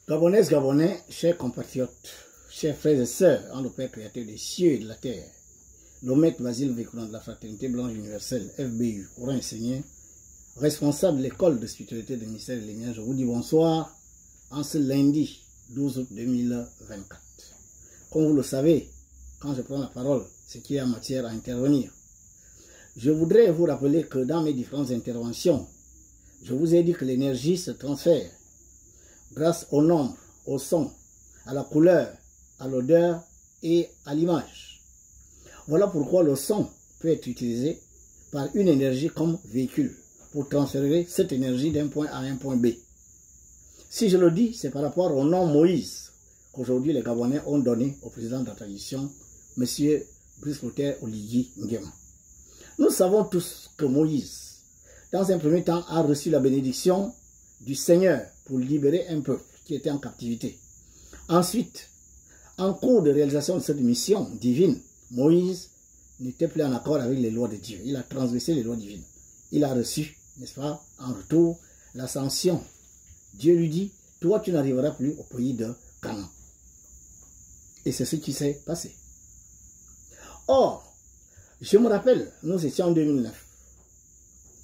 Gabonaises, Gabonais, chers compatriotes, chers frères et sœurs, en le Père créateur des cieux et de la terre, le maître Basile Vécoulon de la Fraternité Blanche Universelle, FBU, courant enseigné, responsable de l'école de spiritualité des ministères de l'Énergie, je vous dis bonsoir en ce lundi 12 août 2024. Comme vous le savez, quand je prends la parole, c'est qu'il y a matière à intervenir. Je voudrais vous rappeler que dans mes différentes interventions, je vous ai dit que l'énergie se transfère grâce au nombre, au son, à la couleur, à l'odeur et à l'image. Voilà pourquoi le son peut être utilisé par une énergie comme véhicule pour transférer cette énergie d'un point A à un point B. Si je le dis, c'est par rapport au nom Moïse qu'aujourd'hui les Gabonais ont donné au président de la tradition, M. Brice Clotaire Oligui Nguema. Nous savons tous que Moïse, dans un premier temps, a reçu la bénédiction du Seigneur pour libérer un peuple qui était en captivité. Ensuite, en cours de réalisation de cette mission divine, Moïse n'était plus en accord avec les lois de Dieu. Il a transgressé les lois divines. Il a reçu, n'est-ce pas, en retour, la sanction. Dieu lui dit, toi tu n'arriveras plus au pays de Canaan. Et c'est ce qui s'est passé. Or, je me rappelle, nous étions en 2009.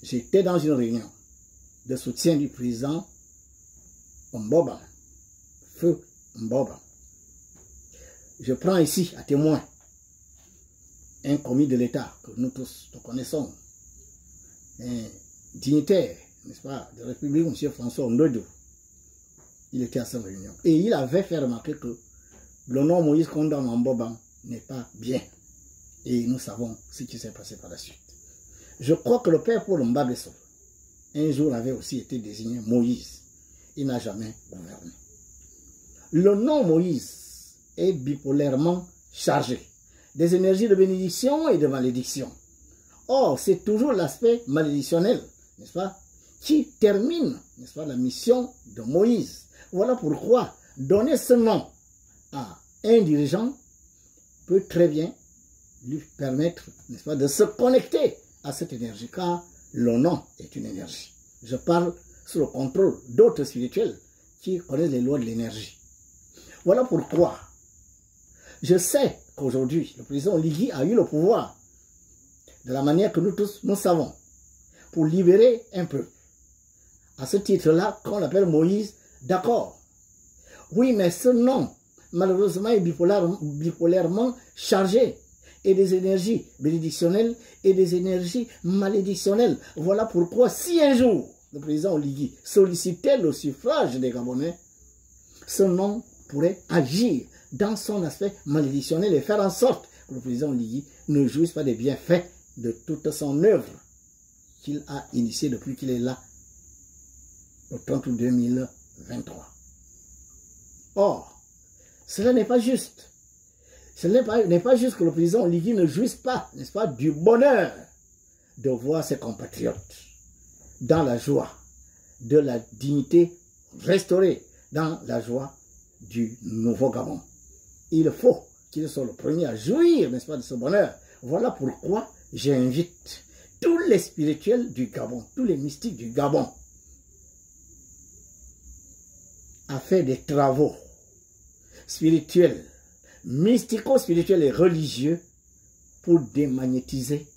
J'étais dans une réunion de soutien du président Mboba, Feu Mboba. Je prends ici à témoin un commis de l'État que nous tous nous connaissons, un dignitaire, n'est-ce pas, de la République, M. François Ndodo. Il était à cette réunion. Et il avait fait remarquer que le nom Moïse Kondam Mboba n'est pas bien. Et nous savons ce qui s'est passé par la suite. Je crois que le père Paul Mbabesso, un jour, avait aussi été désigné Moïse. Il n'a jamais gouverné. Le nom Moïse est bipolairement chargé des énergies de bénédiction et de malédiction. Or, c'est toujours l'aspect malédictionnel, n'est-ce pas, qui termine, n'est-ce pas, la mission de Moïse. Voilà pourquoi donner ce nom à un dirigeant peut très bien lui permettre, n'est-ce pas, de se connecter à cette énergie, car le nom est une énergie. Je parle sous le contrôle d'autres spirituels qui connaissent les lois de l'énergie. Voilà pourquoi je sais qu'aujourd'hui, le président Oligui a eu le pouvoir, de la manière que nous tous nous savons, pour libérer un peuple. À ce titre-là, qu'on appelle Moïse, d'accord. Oui, mais ce nom, malheureusement, est bipolairement chargé. Et des énergies bénédictionnelles et des énergies malédictionnelles. Voilà pourquoi si un jour le président Oligui sollicitait le suffrage des Gabonais, ce nom pourrait agir dans son aspect malédictionnel et faire en sorte que le président Oligui ne jouisse pas des bienfaits de toute son œuvre qu'il a initiée depuis qu'il est là, au 30 août 2023. Or, cela n'est pas juste. Ce n'est pas juste que le président Oligui ne jouisse pas, n'est-ce pas, du bonheur de voir ses compatriotes dans la joie de la dignité restaurée, dans la joie du nouveau Gabon. Il faut qu'il soit le premier à jouir, n'est-ce pas, de ce bonheur. Voilà pourquoi j'invite tous les spirituels du Gabon, tous les mystiques du Gabon, à faire des travaux spirituels, mystico-spirituel et religieux pour démagnétiser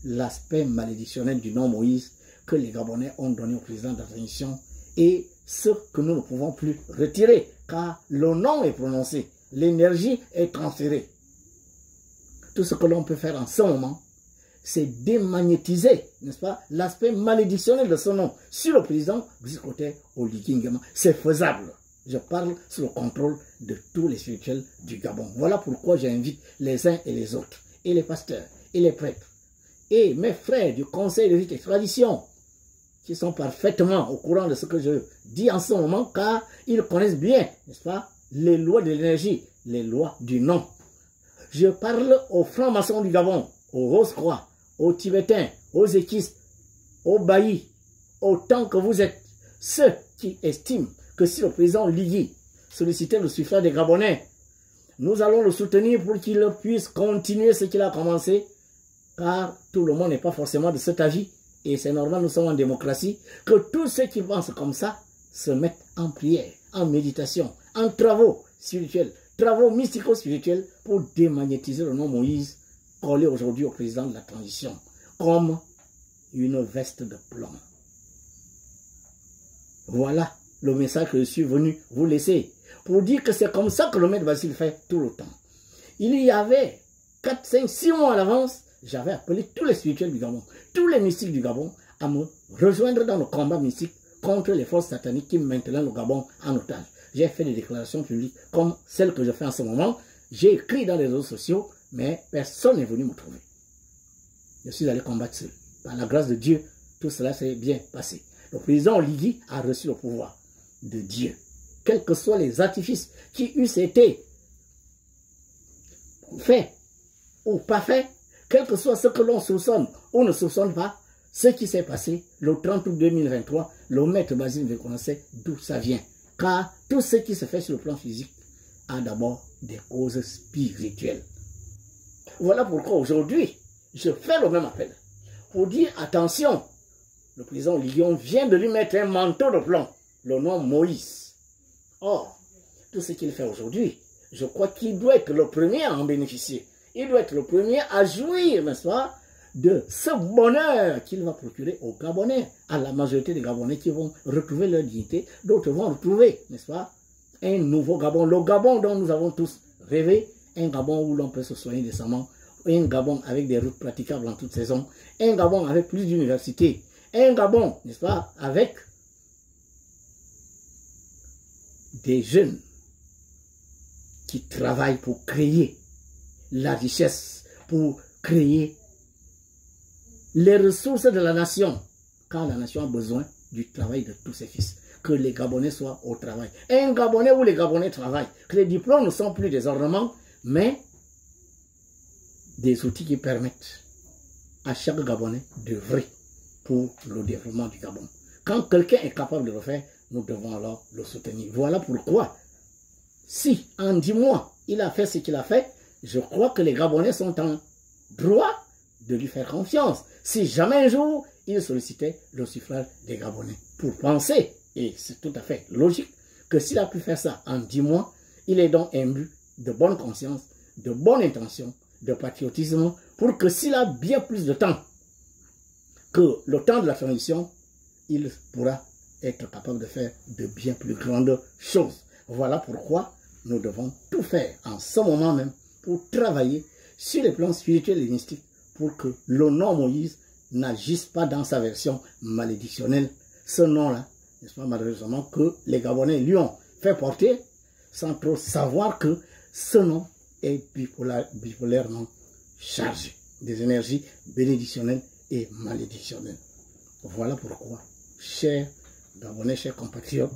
l'aspect malédictionnel du nom Moïse que les Gabonais ont donné au président de la transition et ce que nous ne pouvons plus retirer car le nom est prononcé, l'énergie est transférée. Tout ce que l'on peut faire en ce moment, c'est démagnétiser, n'est-ce pas, l'aspect malédictionnel de ce nom sur le président Brice Clotaire Oligui Nguema. C'est faisable. Je parle sous le contrôle de tous les spirituels du Gabon. Voilà pourquoi j'invite les uns et les autres, et les pasteurs, et les prêtres, et mes frères du Conseil de rite et tradition, qui sont parfaitement au courant de ce que je dis en ce moment, car ils connaissent bien, n'est-ce pas, les lois de l'énergie, les lois du nom. Je parle aux francs-maçons du Gabon, aux Rose-Croix, aux Tibétains, aux équistes, aux baillis, autant que vous êtes, ceux qui estiment que si le président Oligui sollicitait le suffrage des Gabonais, nous allons le soutenir pour qu'il puisse continuer ce qu'il a commencé, car tout le monde n'est pas forcément de cet avis, et c'est normal, nous sommes en démocratie, que tous ceux qui pensent comme ça se mettent en prière en méditation, en travaux spirituels, travaux mystico-spirituels pour démagnétiser le nom Moïse, collé aujourd'hui au président de la transition, comme une veste de plomb. Voilà le message que je suis venu vous laisser, pour dire que c'est comme ça que le maître Basile fait tout le temps. Il y avait 4, 5, 6 mois à l'avance, j'avais appelé tous les spirituels du Gabon, tous les mystiques du Gabon, à me rejoindre dans le combat mystique contre les forces sataniques qui maintenaient le Gabon en otage. J'ai fait des déclarations publiques comme celles que je fais en ce moment. J'ai écrit dans les réseaux sociaux, mais personne n'est venu me trouver. Je suis allé combattre seul. Par la grâce de Dieu, tout cela s'est bien passé. Le président Oligui a reçu le pouvoir de Dieu. Quels que soient les artifices qui eussent été faits ou pas faits, quel que soit ce que l'on soupçonne ou ne soupçonne pas, ce qui s'est passé le 30 août 2023, le maître Basile connaissait d'où ça vient. Car tout ce qui se fait sur le plan physique a d'abord des causes spirituelles. Voilà pourquoi aujourd'hui, je fais le même appel. Pour dire attention, le président Lyon vient de lui mettre un manteau de plomb, le nom Moïse. Or, tout ce qu'il fait aujourd'hui, je crois qu'il doit être le premier à en bénéficier. Il doit être le premier à jouir, n'est-ce pas, de ce bonheur qu'il va procurer aux Gabonais, à la majorité des Gabonais qui vont retrouver leur dignité, d'autres vont retrouver, n'est-ce pas, un nouveau Gabon, le Gabon dont nous avons tous rêvé, un Gabon où l'on peut se soigner décemment, un Gabon avec des routes praticables en toute saison, un Gabon avec plus d'universités, un Gabon, n'est-ce pas, avec des jeunes qui travaillent pour créer la richesse, pour créer les ressources de la nation, car la nation a besoin du travail de tous ses fils. Que les Gabonais soient au travail. Un Gabonais où les Gabonais travaillent. Que les diplômes ne sont plus des ornements, mais des outils qui permettent à chaque Gabonais d'œuvrer pour le développement du Gabon. Quand quelqu'un est capable de le faire, nous devons alors le soutenir. Voilà pourquoi, si en 10 mois, il a fait ce qu'il a fait, je crois que les Gabonais sont en droit de lui faire confiance. Si jamais un jour, il sollicitait le suffrage des Gabonais. Pour penser, et c'est tout à fait logique, que s'il a pu faire ça en 10 mois, il est donc imbu de bonne conscience, de bonne intention, de patriotisme, pour que s'il a bien plus de temps que le temps de la transition, il pourra être capable de faire de bien plus grandes choses. Voilà pourquoi nous devons tout faire en ce moment même pour travailler sur les plans spirituels et mystiques pour que le nom Moïse n'agisse pas dans sa version malédictionnelle. Ce nom-là, n'est-ce pas, malheureusement, que les Gabonais lui ont fait porter sans trop savoir que ce nom est bipolairement chargé des énergies bénédictionnelles et malédictionnelles. Voilà pourquoi, chers Gabonais, chers compatriotes,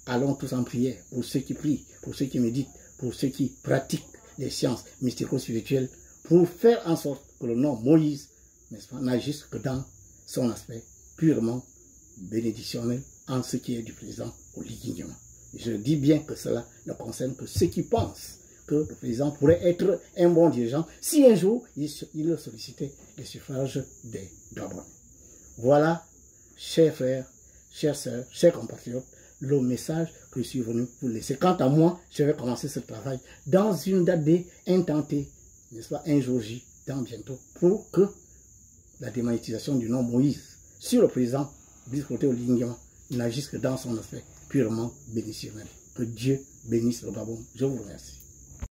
allons tous en prière pour ceux qui prient, pour ceux qui méditent, pour ceux qui pratiquent les sciences mystico-spirituelles, pour faire en sorte que le nom Moïse, n'est-ce pas, n'agisse que dans son aspect purement bénédictionnel en ce qui est du président Oligui. Je dis bien que cela ne concerne que ceux qui pensent que le président pourrait être un bon dirigeant si un jour il sollicitait les suffrages des Gabonais. Voilà, chers frères, chères sœurs, chers compatriotes, le message que je suis venu vous laisser. Quant à moi, je vais commencer ce travail dans une date intentée, n'est-ce pas, un jour J, dans bientôt, pour que la démonétisation du nom Moïse sur le président Brice Clotaire Oligui n'agisse que dans son aspect purement bénédictionnel. Que Dieu bénisse le Gabon. Je vous remercie.